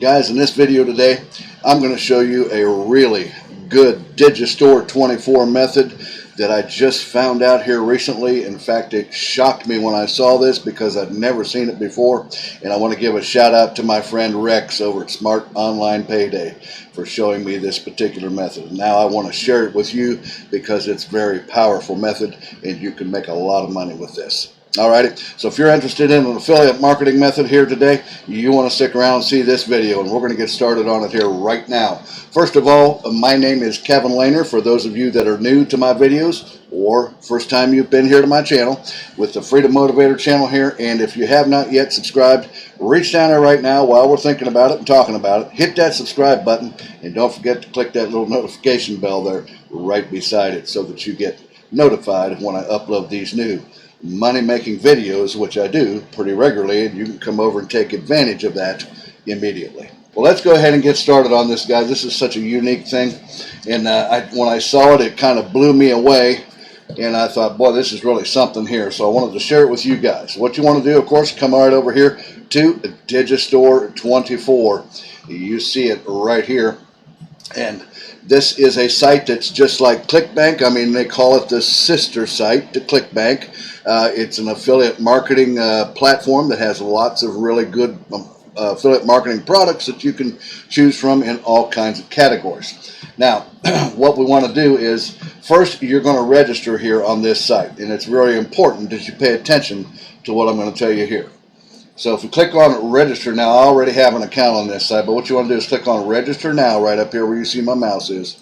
Guys, in this video today, I'm going to show you a really good Digistore24 method that I just found out here recently. In fact, it shocked me when I saw this because I'd never seen it before. And I want to give a shout out to my friend Rex over at Smart Online Payday for showing me this particular method. Now I want to share it with you because it's a very powerful method and you can make a lot of money with this. Alrighty, so if you're interested in an affiliate marketing method here today, you want to stick around and see this video, and we're going to get started on it here right now. First of all, my name is Kevin Lehner. For those of you that are new to my videos or first time you've been here to my channel with the Freedom Motivator channel here, and if you have not yet subscribed, reach down there right now while we're thinking about it and talking about it. Hit that subscribe button and don't forget to click that little notification bell there right beside it so that you get notified when I upload these new money-making videos, which I do pretty regularly, and you can come over and take advantage of that immediately. Well, let's go ahead and get started on this, guys. This is such a unique thing, and when I saw it, it kind of blew me away, and I thought, boy, this is really something here, so I wanted to share it with you guys. What you want to do, of course, come right over here to Digistore24. You see it right here, and this is a site that's just like CLICKBANK. I mean, they call it the sister site to CLICKBANK. It's an affiliate marketing platform that has lots of really good affiliate marketing products that you can choose from in all kinds of categories. Now, what we want to do is, first, you're going to register here on this site, and it's very important that you pay attention to what I'm going to tell you here. So if you click on register now, I already have an account on this site, but what you want to do is click on register now right up here where you see my mouse is.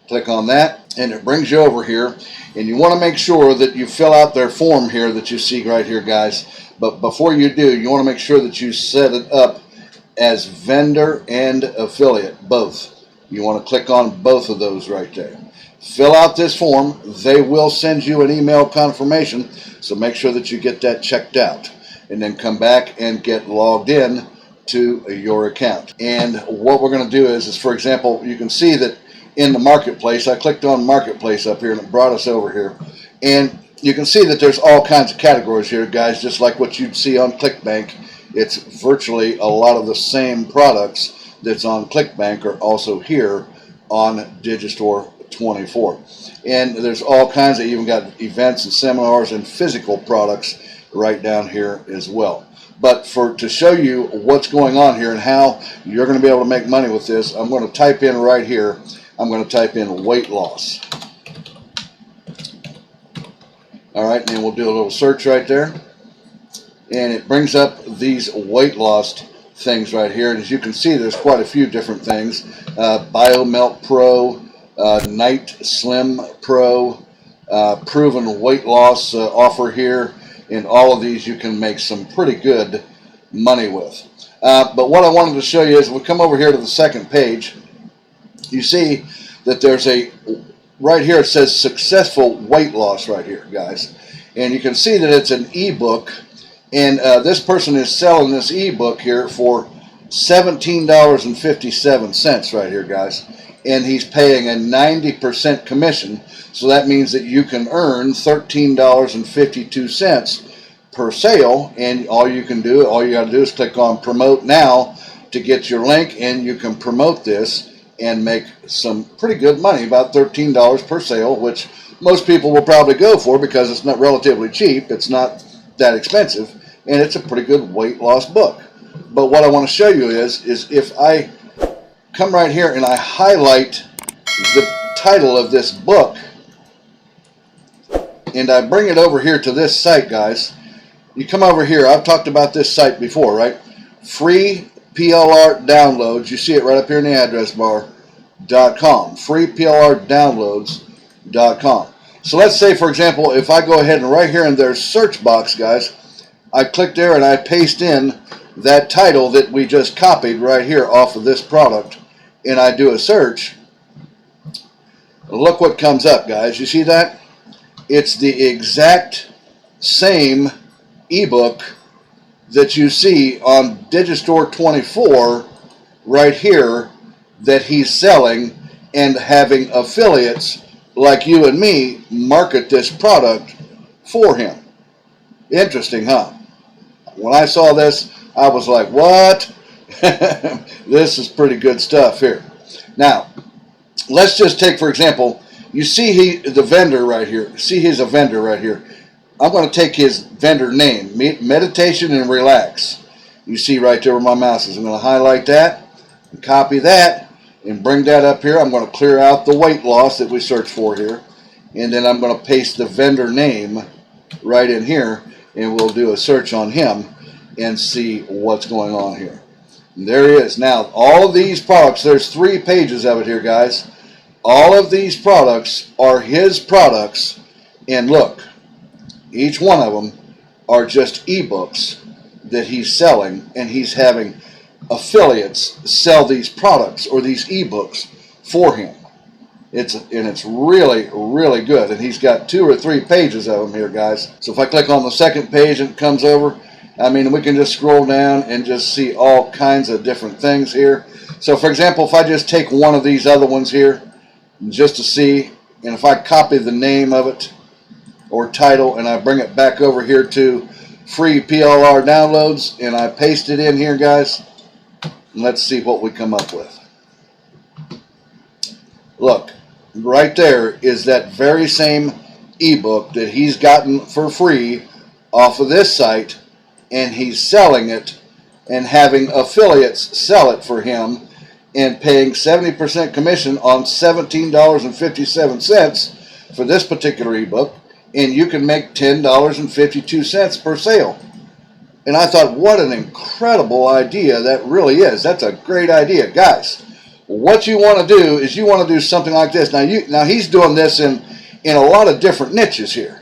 Click on that and it brings you over here, and you want to make sure that you fill out their form here that you see right here, guys. But before you do, you want to make sure that you set it up as vendor and affiliate, both. You want to click on both of those right there. Fill out this form. They will send you an email confirmation, so make sure that you get that checked out. And then come back and get logged in to your account. And what we're going to do is, for example, you can see that in the marketplace, I clicked on marketplace up here and it brought us over here. And you can see that there's all kinds of categories here, guys, just like what you'd see on CLICKBANK. It's virtually a lot of the same products that's on CLICKBANK are also here on Digistore24. And there's all kinds of, even got events and seminars and physical products right down here as well. But to show you what's going on here and how you're going to be able to make money with this, I'm going to type in right here, I'm going to type in weight loss. Alright, and then we'll do a little search right there. And it brings up these weight loss things right here. And as you can see, there's quite a few different things. BioMelt Pro, Night Slim Pro, proven weight loss offer here. And all of these you can make some pretty good money with. But what I wanted to show you is we come over here to the second page. You see that there's right here it says successful weight loss right here, guys. And you can see that it's an ebook. And this person is selling this ebook here for $17.57 right here, guys. And he's paying a 90% commission. So that means that you can earn $13.52 per sale, and all you got to do is click on promote now to get your link, and you can promote this and make some pretty good money, about $13 per sale, which most people will probably go for because it's not relatively cheap, it's not that expensive, and it's a pretty good weight loss book. But what I want to show you is if I come right here and I highlight the title of this book, and I bring it over here to this site, guys. You come over here. I've talked about this site before, right? FreePLR downloads. You see it right up here in the address bar. .com. FreePLRdownloads.com. So let's say, for example, if I go ahead and right here in their search box, guys, I click there and I paste in that title that we just copied right here off of this product, and I do a search. Look what comes up, guys. You see that? It's the exact same ebook that you see on Digistore24 right here that he's selling and having affiliates like you and me market this product for him. Interesting, huh? When I saw this, I was like, what? This is pretty good stuff here. Now, let's just take, for example, you see the vendor right here. See, he's a vendor right here. I'm going to take his vendor name, Meditation and Relax. You see right there where my mouse is. I'm going to highlight that and copy that and bring that up here. I'm going to clear out the weight loss that we searched for here. And then I'm going to paste the vendor name right in here, and we'll do a search on him and see what's going on here. And there he is. Now, all of these products, there's 3 pages of it here, guys. All of these products are his products, and look, each one of them are just ebooks that he's selling, and he's having affiliates sell these products or these ebooks for him. It's really, really good, and he's got 2 or 3 pages of them here, guys. So if I click on the second page and it comes over, I mean, we can just scroll down and just see all kinds of different things here. So for example, if I just take one of these other ones here just to see, and if I copy the name of it or title and I bring it back over here to FreePLR downloads and I paste it in here, guys, and let's see what we come up with. Look, right there is that very same ebook that he's gotten for free off of this site, and he's selling it and having affiliates sell it for him and paying 70% commission on $17.57 for this particular ebook, and you can make $10.52 per sale. And I thought, what an incredible idea that really is. That's a great idea, guys. What you want to do is you want to do something like this. Now he's doing this in a lot of different niches here.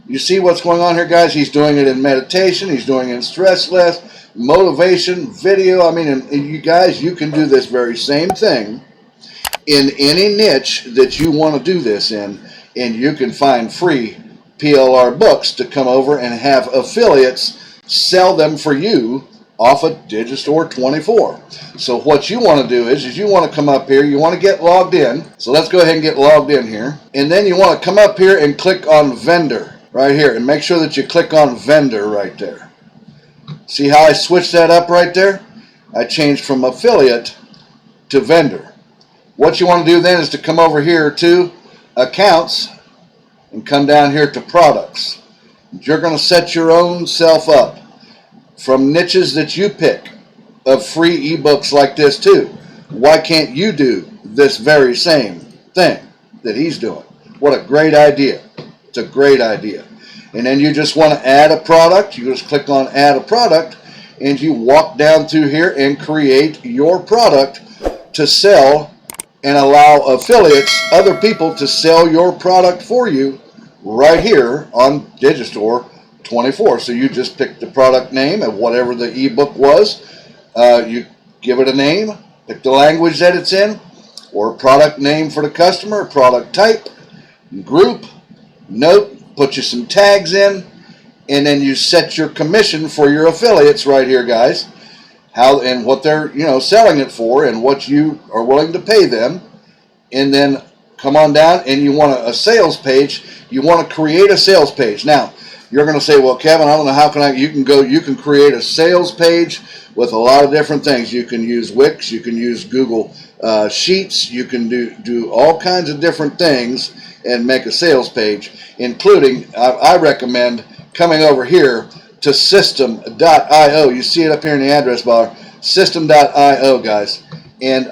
You see what's going on here, guys? He's doing it in meditation. He's doing it in stress less, motivation, video. I mean, and you guys, you can do this very same thing in any niche that you want to do this in, and you can find free PLR books to come over and have affiliates sell them for you off of Digistore24. So what you want to do is you want to come up here, you want to get logged in. So let's go ahead and get logged in here. And then you want to come up here and click on vendor right here, and make sure that you click on vendor right there. See how I switched that up right there? I changed from affiliate to vendor. What you want to do then is to come over here to accounts and come down here to products. You're going to set your own self up from niches that you pick of free ebooks like this too. Why can't you do this very same thing that he's doing? What a great idea. It's a great idea. And then you just want to add a product. You just click on add a product, and you walk down through here and create your product to sell and allow affiliates, other people, to sell your product for you right here on Digistore24. So you just pick the product name of whatever the ebook was. You give it a name, pick the language that it's in, or a product name for the customer, product type, group, note, put you some tags in, and then you set your commission for your affiliates right here, guys. How and what they're selling it for, and what you are willing to pay them. And then come on down, and you want a sales page. You want to create a sales page. Now you're going to say, well, Kevin, I don't know how can I. You can create a sales page with a lot of different things. You can use Wix, you can use Google Sheets, you can do all kinds of different things and make a sales page, including I recommend coming over here to system.io. You see it up here in the address bar, system.io, guys. And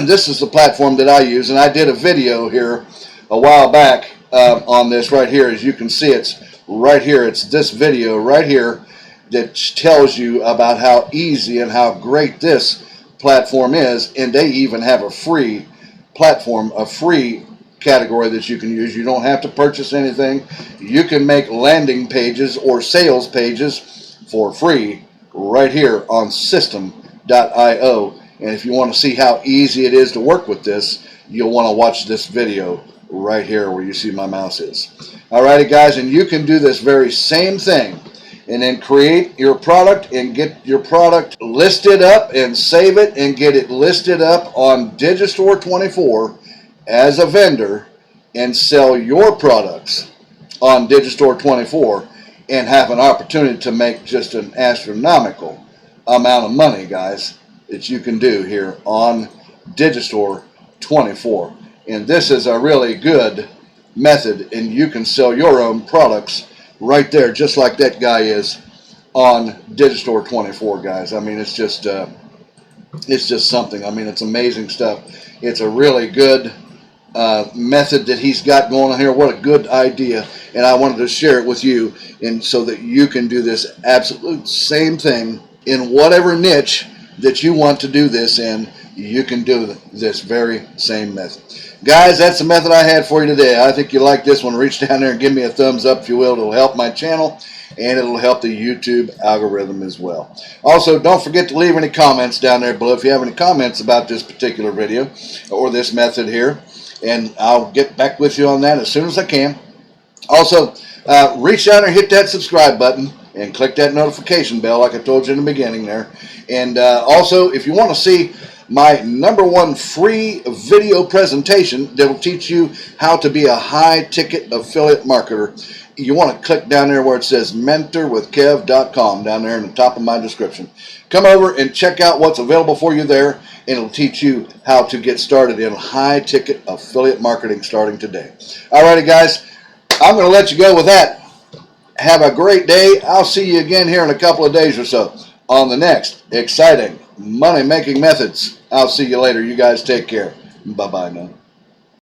this is the platform that I use, and I did a video here a while back on this right here. As you can see, it's right here. It's this video right here that tells you about how easy and how great this platform is, and they even have a free platform, a free category that you can use. You don't have to purchase anything. You can make landing pages or sales pages for free right here on system.io. And if you want to see how easy it is to work with this, you'll want to watch this video right here where you see my mouse is. Alrighty, guys, and you can do this very same thing, and then create your product and get your product listed up and save it and get it listed up on Digistore24 as a vendor and sell your products on Digistore24 and have an opportunity to make just an astronomical amount of money, guys. that you can do here on Digistore24. And this is a really good method, and you can sell your own products right there, just like that guy is on Digistore24, guys. I mean, it's just something. I mean, it's amazing stuff. It's a really good method that he's got going on here. What a good idea. And I wanted to share it with you, and so that you can do this absolute same thing in whatever niche that you want to do this in. You can do this very same method. Guys, that's the method I had for you today. I think you like this one. Reach down there and give me a thumbs up if you will. It'll help my channel, and it'll help the YouTube algorithm as well. Also, don't forget to leave any comments down there below if you have any comments about this particular video or this method here, and I'll get back with you on that as soon as I can. Also, reach down there and hit that subscribe button and click that notification bell like I told you in the beginning there. And also, if you want to see my #1 free video presentation that will teach you how to be a high-ticket affiliate marketer, you want to click down there where it says mentorwithkev.com down there in the top of my description. Come over and check out what's available for you there, and it'll teach you how to get started in high-ticket affiliate marketing starting today. Alrighty, guys, I'm going to let you go with that. Have a great day. I'll see you again here in a couple of days or so on the next exciting money-making methods. I'll see you later. You guys take care. Bye-bye now.